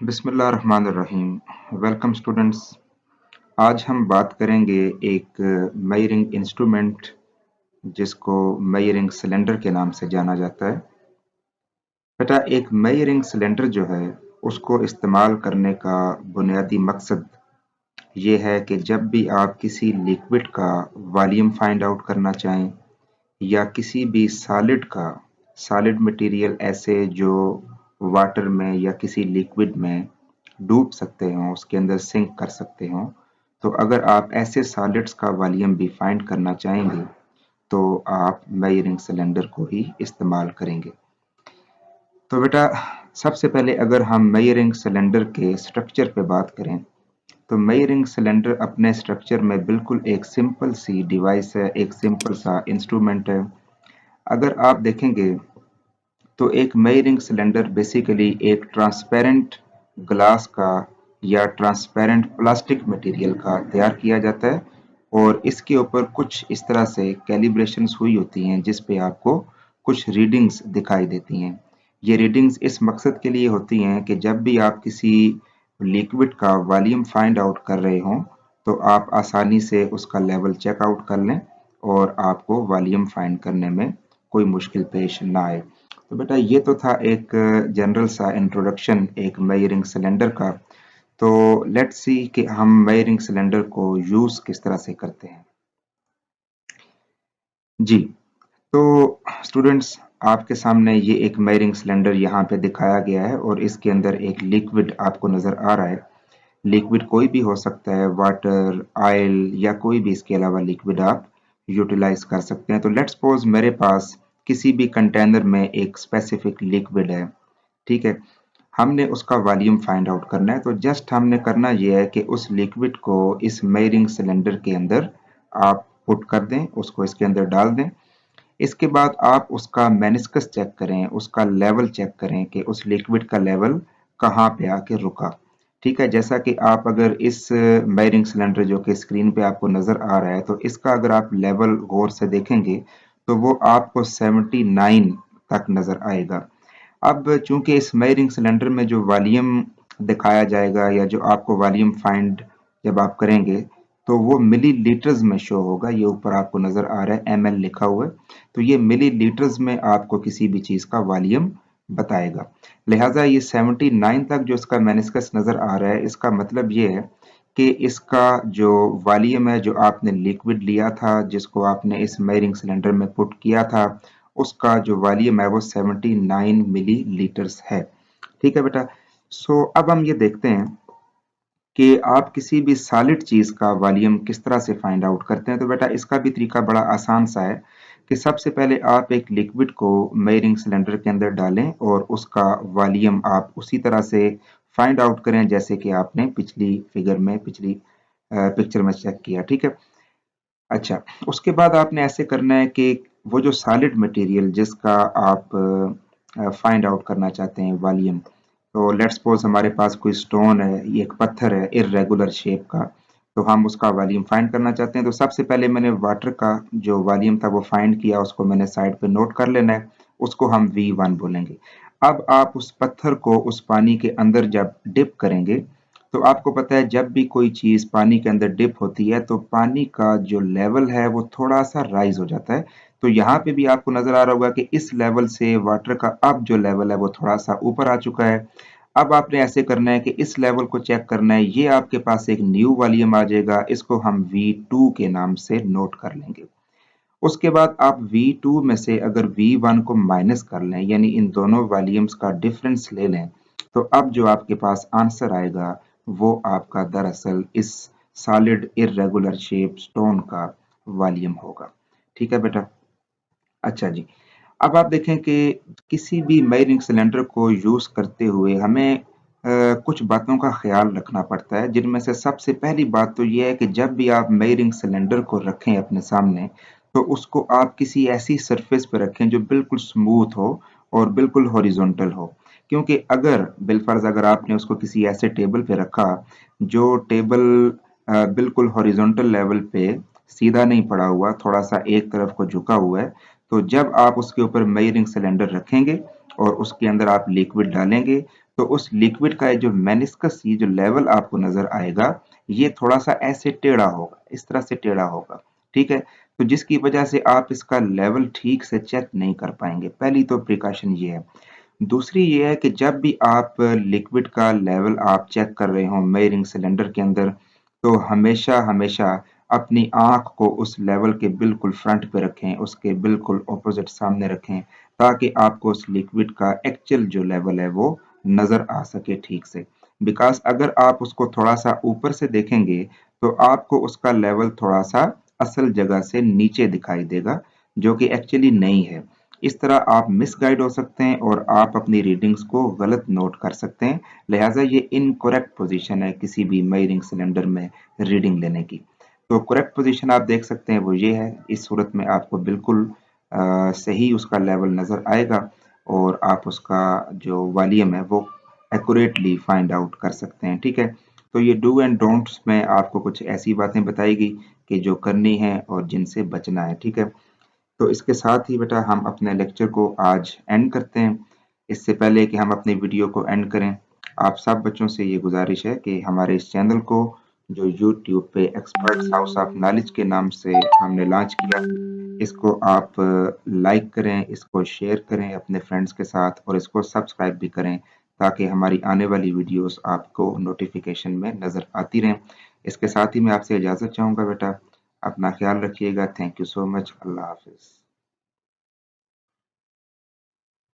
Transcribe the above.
बिस्मिल्लाहिर्रहमानिर्रहीम। Welcome students. आज हम बात करेंगे एक मेजरिंग इंस्ट्रूमेंट जिसको मेजरिंग सिलेंडर के नाम से जाना जाता है। बेटा, एक मेजरिंग सिलेंडर जो है उसको इस्तेमाल करने का बुनियादी मकसद ये है कि जब भी आप किसी लिक्विड का वॉल्यूम फाइंड आउट करना चाहें या किसी भी सॉलिड मटेरियल ऐसे जो वाटर में या किसी लिक्विड में डूब सकते हों, उसके अंदर सिंक कर सकते हों, तो अगर आप ऐसे सॉलिड्स का वॉल्यूम भी फाइंड करना चाहेंगे तो आप मेजरिंग सिलेंडर को ही इस्तेमाल करेंगे। तो बेटा, सबसे पहले अगर हम मेजरिंग सिलेंडर के स्ट्रक्चर पे बात करें तो मेजरिंग सिलेंडर अपने स्ट्रक्चर में बिल्कुल एक सिंपल सी डिवाइस है, एक सिंपल सा इंस्ट्रूमेंट है। अगर आप देखेंगे तो एक मेजरिंग सिलेंडर बेसिकली एक ट्रांसपेरेंट ग्लास का या ट्रांसपेरेंट प्लास्टिक मटेरियल का तैयार किया जाता है और इसके ऊपर कुछ इस तरह से कैलिब्रेशंस हुई होती हैं जिस पे आपको कुछ रीडिंग्स दिखाई देती हैं। ये रीडिंग्स इस मकसद के लिए होती हैं कि जब भी आप किसी लिक्विड का वॉल्यूम फाइंड आउट कर रहे हों तो आप आसानी से उसका लेवल चेक आउट कर लें और आपको वॉल्यूम फाइंड करने में कोई मुश्किल पेश ना आए। तो बेटा, ये तो था एक जनरल सा इंट्रोडक्शन एक मेजरिंग सिलेंडर का। तो लेट्स सी कि हम मेजरिंग सिलेंडर को यूज किस तरह से करते हैं। जी, तो स्टूडेंट्स, आपके सामने ये एक मेजरिंग सिलेंडर यहाँ पे दिखाया गया है और इसके अंदर एक लिक्विड आपको नजर आ रहा है। लिक्विड कोई भी हो सकता है, वाटर, ऑयल या कोई भी इसके अलावा लिक्विड आप यूटिलाइज कर सकते हैं। तो लेट्स सपोज मेरे पास किसी भी कंटेनर में एक स्पेसिफिक लिक्विड है, ठीक है। हमने उसका वॉल्यूम फाइंड आउट करना है, तो जस्ट हमने करना यह है कि उस लिक्विड को इस मेजरिंग सिलेंडर के अंदर आप पुट कर दें, उसको इसके अंदर डाल दें। इसके बाद आप उसका मेनिस्कस चेक करें, उसका लेवल चेक करें कि उस लिक्विड का लेवल कहाँ पे आके रुका। ठीक है, जैसा कि आप अगर इस मेजरिंग सिलेंडर जो कि स्क्रीन पे आपको नजर आ रहा है, तो इसका अगर आप लेवल गौर से देखेंगे तो वो आपको 79 तक नजर आएगा। अब चूंकि इस मेजरिंग सिलेंडर में जो वॉल्यूम दिखाया जाएगा या जो आपको वॉल्यूम फाइंड जब आप करेंगे तो वो मिली लीटर्स में शो होगा। ये ऊपर आपको नजर आ रहा है ml लिखा हुआ है, तो ये मिली लीटर्स में आपको किसी भी चीज का वॉल्यूम बताएगा। लिहाजा ये 79 तक जो इसका मेनिस्कस नजर आ रहा है, इसका मतलब ये है कि इसका जो वॉल्यूम है, जो आपने लिक्विड लिया था जिसको आपने इस मेजरिंग सिलेंडर में पुट किया था, उसका जो वॉल्यूम है वो 79 मिली लीटर्स है। ठीक है बेटा। सो अब हम ये देखते हैं कि आप किसी भी सॉलिड चीज का वॉल्यूम किस तरह से फाइंड आउट करते हैं। तो बेटा, इसका भी तरीका बड़ा आसान सा है कि सबसे पहले आप एक लिक्विड को मेजरिंग सिलेंडर के अंदर डालें और उसका वॉल्यूम आप उसी तरह से फाइंड आउट करें जैसे कि आपने पिछली पिक्चर में चेक किया। ठीक है। अच्छा, उसके बाद आपने ऐसे करना है कि वो जो सॉलिड मटेरियल जिसका आप फाइंड आउट करना चाहते हैं वॉल्यूम, तो लेट्स सपोज हमारे पास कोई स्टोन है, ये एक पत्थर है इर्रेगुलर शेप का, तो हम उसका वॉल्यूम फाइंड करना चाहते हैं। तो सबसे पहले मैंने वाटर का जो वॉल्यूम था वो फाइंड किया, उसको मैंने साइड पे नोट कर लेना है, उसको हम V1 बोलेंगे। अब आप उस पत्थर को उस पानी के अंदर जब डिप करेंगे तो आपको पता है जब भी कोई चीज पानी के अंदर डिप होती है तो पानी का जो लेवल है वो थोड़ा सा राइज हो जाता है। तो यहाँ पे भी आपको नजर आ रहा होगा कि इस लेवल से वाटर का अब जो लेवल है वो थोड़ा सा ऊपर आ चुका है। अब आपने ऐसे करना है कि इस लेवल को चेक करना है, ये आपके पास एक न्यू वॉल्यूम आ जाएगा, इसको हम V2 के नाम से नोट कर लेंगे। उसके बाद आप V2 में से अगर V1 को माइनस कर लें, यानी इन दोनों वॉल्यूम्स का डिफरेंस ले लें, तो अब जो आपके पास आंसर आएगा वो आपका दरअसल इस सॉलिड इर्रेगुलर शेप स्टोन का वॉल्यूम होगा। ठीक है बेटा। अच्छा जी, अब आप देखें कि किसी भी मेजरिंग सिलेंडर को यूज करते हुए हमें कुछ बातों का ख्याल रखना पड़ता है, जिनमें से सबसे पहली बात तो यह है कि जब भी आप मेजरिंग सिलेंडर को रखें अपने सामने, तो उसको आप किसी ऐसी सरफेस पर रखें जो बिल्कुल स्मूथ हो और बिल्कुल हॉरिजॉन्टल हो। क्योंकि अगर बिलफर्ज अगर आपने उसको किसी ऐसे टेबल पे रखा जो टेबल बिल्कुल हॉरिजॉन्टल लेवल पे सीधा नहीं पड़ा हुआ, थोड़ा सा एक तरफ को झुका हुआ है, तो जब आप उसके ऊपर मेजरिंग सिलेंडर रखेंगे और उसके अंदर आप लिक्विड डालेंगे तो उस लिक्विड का ये जो मेनिस्कस ये जो लेवल आपको नजर आएगा ये थोड़ा सा ऐसे टेढ़ा होगा, इस तरह से टेढ़ा होगा, ठीक है। तो जिसकी वजह से आप इसका लेवल ठीक से चेक नहीं कर पाएंगे। पहली तो प्रिकॉशन ये है। दूसरी ये है कि जब भी आप लिक्विड का लेवल आप चेक कर रहे हो मेजरिंग सिलेंडर के अंदर, तो हमेशा हमेशा अपनी आंख को उस लेवल के बिल्कुल फ्रंट पे रखें, उसके बिल्कुल ऑपोजिट सामने रखें, ताकि आपको उस लिक्विड का एक्चुअल जो लेवल है वो नजर आ सके ठीक से। बिकॉज अगर आप उसको थोड़ा सा ऊपर से देखेंगे तो आपको उसका लेवल थोड़ा सा असल जगह से नीचे दिखाई देगा, जो कि एक्चुअली नहीं है। इस तरह आप मिसगाइड हो सकते हैं और आप अपनी रीडिंग्स को गलत नोट कर सकते हैं। लिहाजा ये इनकरेक्ट पोजीशन है किसी भी मेजरिंग सिलेंडर में रीडिंग लेने की। तो करेक्ट पोजीशन आप देख सकते हैं वो ये है। इस सूरत में आपको बिल्कुल सही उसका लेवल नज़र आएगा और आप उसका जो वॉल्यूम है वो एक्यूरेटली फाइंड आउट कर सकते हैं, ठीक है। तो ये डू एंड डोंट्स में आपको कुछ ऐसी बातें बताएगी कि जो करनी है और जिनसे बचना है, ठीक है। तो इसके साथ ही बेटा हम अपने लेक्चर को आज एंड करते हैं। इससे पहले कि हम अपनी वीडियो को एंड करें, आप सब बच्चों से ये गुजारिश है कि हमारे इस चैनल को जो यूट्यूब पे एक्सपर्ट्स हाउस ऑफ नॉलेज के नाम से हमने लॉन्च किया, इसको आप लाइक करें, इसको शेयर करें अपने फ्रेंड्स के साथ और इसको सब्सक्राइब भी करें, ताकि हमारी आने वाली वीडियोस आपको नोटिफिकेशन में नज़र आती रहें। इसके साथ ही मैं आपसे इजाज़त चाहूँगा बेटा। अपना ख्याल रखिएगा। Thank you so much. अल्लाह हाफिज़।